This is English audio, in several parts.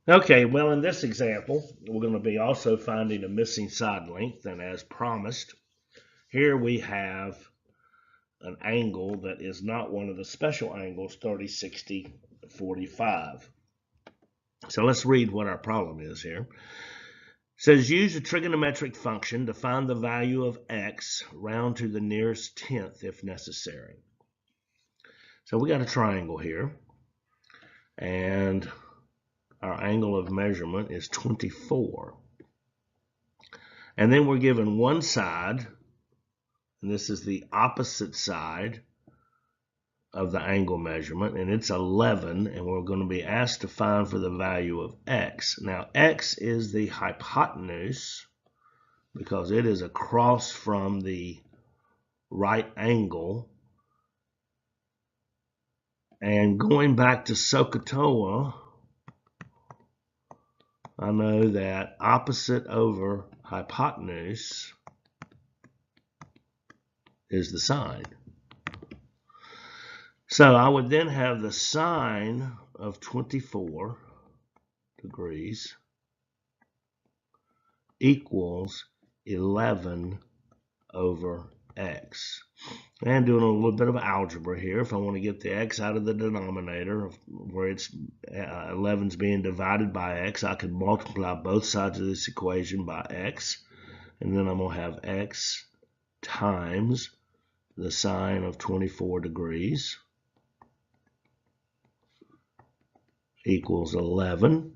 Okay, well, in this example, we're going to be also finding a missing side length, and as promised, here we have an angle that is not one of the special angles, 30, 60, 45. So let's read what our problem is here. It says use a trigonometric function to find the value of x, round to the nearest tenth if necessary. So we got a triangle here, and our angle of measurement is 24. And then we're given one side, and this is the opposite side of the angle measurement, and it's 11, and we're going to be asked to find for the value of x. Now, x is the hypotenuse because it is across from the right angle. And going back to SOHCAHTOA, I know that opposite over hypotenuse is the sine. So I would then have the sine of 24 degrees equals 11 over x. And doing a little bit of algebra here, if I want to get the x out of the denominator, where it's 11 is being divided by x, I could multiply both sides of this equation by x, and then I'm going to have x times the sine of 24 degrees equals 11.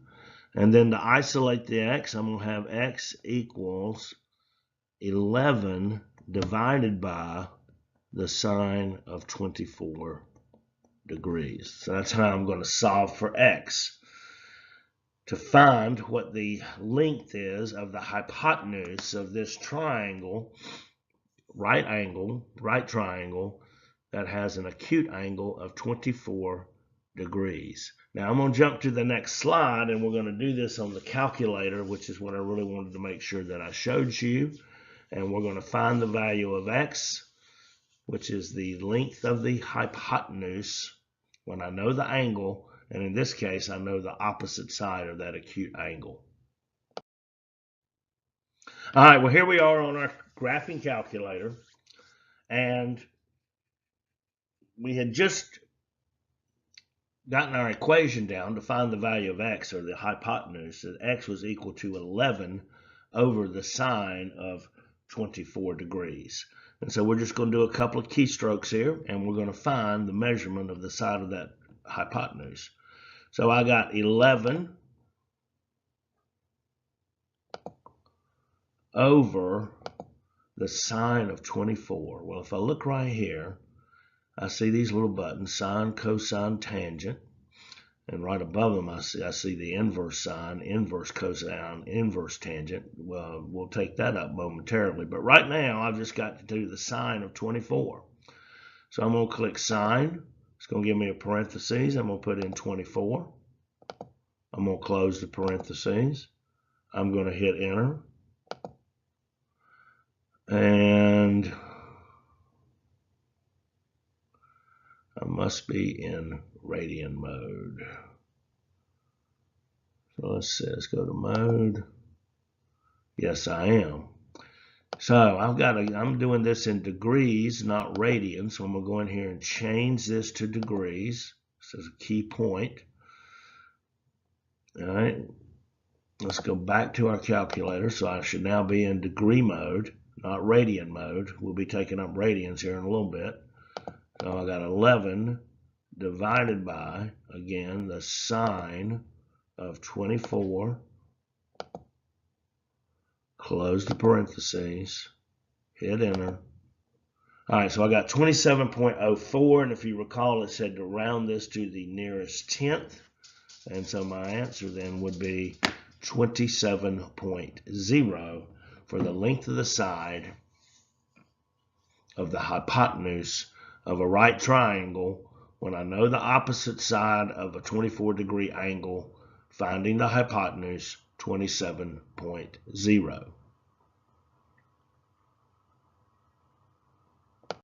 And then to isolate the x, I'm going to have x equals 11 divided by the sine of 24 degrees. So that's how I'm going to solve for x. To find what the length is of the hypotenuse of this triangle, right triangle, that has an acute angle of 24 degrees. Now I'm going to jump to the next slide, and we're going to do this on the calculator, which is what I really wanted to make sure that I showed you. And we're going to find the value of x, which is the length of the hypotenuse, when I know the angle, and in this case, I know the opposite side of that acute angle. All right, well, here we are on our graphing calculator, and we had just gotten our equation down to find the value of x, or the hypotenuse, that x was equal to 11 over the sine of 24 degrees. And so we're just going to do a couple of keystrokes here, and we're going to find the measurement of the side of that hypotenuse. So I got 11 over the sine of 24. Well, if I look right here, I see these little buttons, sine, cosine, tangent. And right above them, I see the inverse sine, inverse cosine, inverse tangent. Well, we'll take that up momentarily. But right now, I've just got to do the sine of 24. So I'm going to click sine. It's going to give me a parentheses. I'm going to put in 24. I'm going to close the parentheses. I'm going to hit enter. And I must be in radian mode. So let's see, let's go to mode. Yes, I am. So I'm doing this in degrees, not radians. So I'm gonna go in here and change this to degrees. This is a key point. All right, let's go back to our calculator. So I should now be in degree mode, not radian mode. We'll be taking up radians here in a little bit. So I got 11 divided by, again, the sine of 24, close the parentheses, hit enter. All right, so I got 27.04, and if you recall, it said to round this to the nearest tenth, and so my answer then would be 27.0 for the length of the side of the hypotenuse of a right triangle when I know the opposite side of a 24-degree angle, finding the hypotenuse, 27.0.